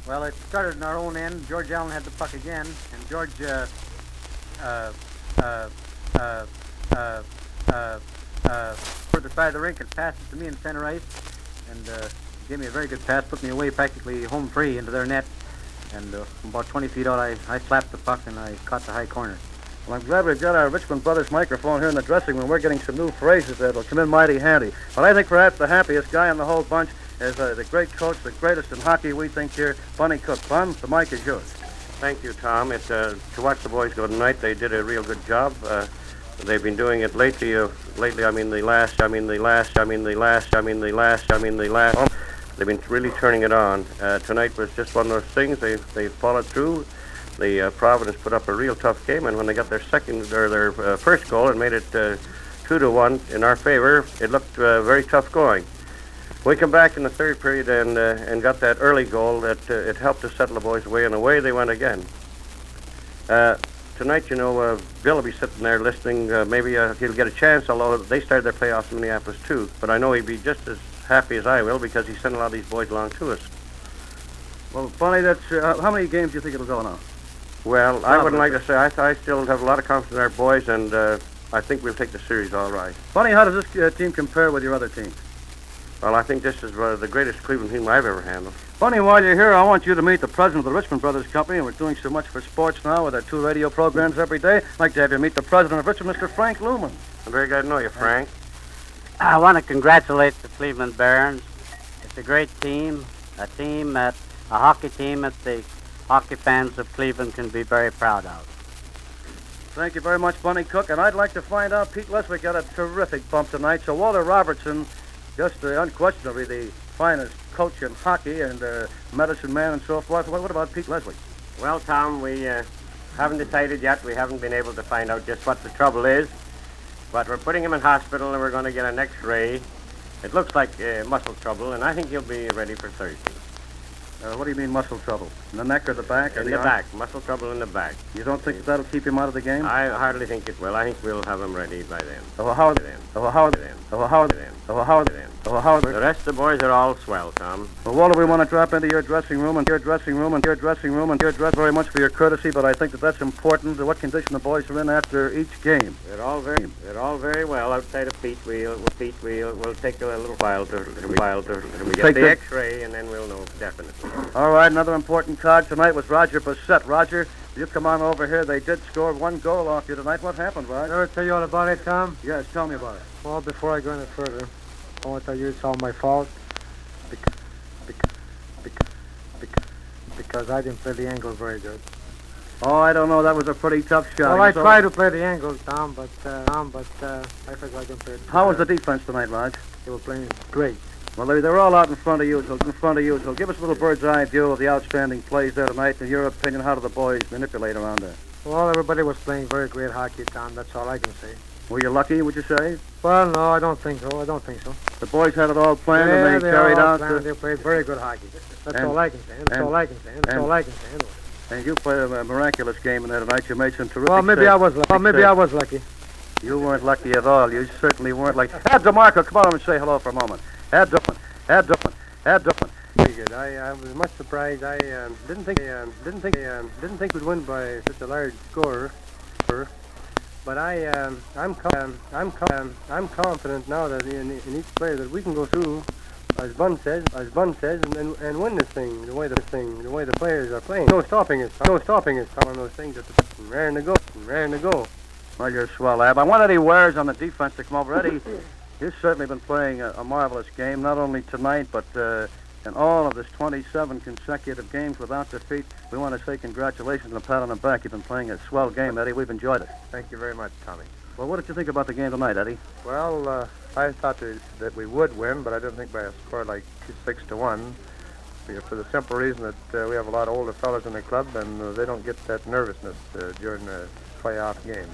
Well, it started in our own end. George Allen had the puck again, and George uh, uh, uh, uh, further side of the rink and passed it to me in center ice, and gave me a very good pass, put me away practically home free into their net, and from about 20 feet out, I slapped the puck and I caught the high corner. Well, I'm glad we've got our Richmond Brothers microphone here in the dressing room. We're getting some new phrases that'll come in mighty handy. But I think perhaps the happiest guy in the whole bunch is the great coach, the greatest in hockey we think here, Bunny Cook. Bun, the mic is yours. Thank you, Tom. It's to watch the boys go tonight. They did a real good job. They've been doing it lately. They've been really turning it on. Tonight was just one of those things. They followed through. The Providence put up a real tough game, and when they got their first goal and made it 2-1 in our favor, it looked very tough going. We come back in the third period and got that early goal that it helped to settle the boys away, and away they went again. Tonight, Bill will be sitting there listening. Maybe he'll get a chance, although they started their playoffs in Minneapolis too. But I know he'd be just as happy as I will because he sent a lot of these boys along to us. Well, Bunny, that's how many games do you think it'll go now? Well, I wouldn't like to say. I still have a lot of confidence in our boys, and I think we'll take the series all right. Bunny, how does this team compare with your other teams? Well, I think this is the greatest Cleveland team I've ever handled. Bunny, while you're here, I want you to meet the president of the Richmond Brothers Company, and we're doing so much for sports now with our 2 radio programs every day. I'd like to have you meet the president of Richmond, Mr. Frank Luman. I'm very glad to know you, Frank. I want to congratulate the Cleveland Barons. It's a great team, a hockey team that the hockey fans of Cleveland can be very proud of. Thank you very much, Bunny Cook. And I'd like to find out, Pete Leslie got a terrific bump tonight. So Walter Robertson, just unquestionably the finest coach in hockey and medicine man and so forth. What about Pete Leslie? Well, Tom, we haven't decided yet. We haven't been able to find out just what the trouble is. But we're putting him in hospital, and we're going to get an X-ray. It looks like muscle trouble, and I think he'll be ready for Thursday. What do you mean muscle trouble? In the neck or the back? Or In the back. Muscle trouble in the back. You don't think that'll keep him out of the game? I hardly think it will. I think we'll have him ready by then. The rest of the boys are all swell, Tom. Well, Walter, we want to drop into your dressing room and your dress very much for your courtesy, but I think that's important. What condition the boys are in after each game. They're all very well. Outside of Pete, we'll take a little while to get the X-ray, and then we'll know definitely. All right, another important card tonight was Roger Bassett. Roger, you come on over here. They did score 1 goal off you tonight. What happened, Roger? Ever tell you all about it, Tom? Yes, tell me about it. Well, before I go any further, I want to tell you it's all my fault. Because I didn't play the angle very good. Oh, I don't know. That was a pretty tough shot. Well, I tried to play the angle, Tom, but I forgot I didn't play it. How was the defense tonight, Raj? They were playing great. Well, they're all out in front of you. So give us a little bird's eye view of the outstanding plays there tonight. In your opinion, how do the boys manipulate around there? Well, everybody was playing very great hockey, Tom. That's all I can say. Were you lucky, would you say? Well, no, I don't think so. The boys had it all planned and they carried out. They played very good hockey. That's all I can say. That's all I can say. Anyway. And you played a miraculous game in there tonight. You made some terrific. Well, maybe I was lucky. You weren't lucky at all. You certainly weren't lucky. Ed DeMarco, come on and say hello for a moment. Ed Duffman. Very good. I was much surprised. I didn't think we'd win by such a large score. But I'm confident now that in each player that we can go through, as Bun says, and win this thing the way the players are playing. No stopping us. One of those things that's raring to go. Well, you're swell, Ab. I want Eddie Wares on the defense to come over. Eddie, you've certainly been playing a marvelous game, not only tonight, but in all of this 27 consecutive games without defeat. We want to say congratulations and a pat on the back. You've been playing a swell game, Eddie. We've enjoyed it. Thank you very much, Tommy. Well, what did you think about the game tonight, Eddie? Well, I thought that we would win, but I didn't think by a score like 6-1. For the simple reason that we have a lot of older fellas in the club, and they don't get that nervousness during the playoff games.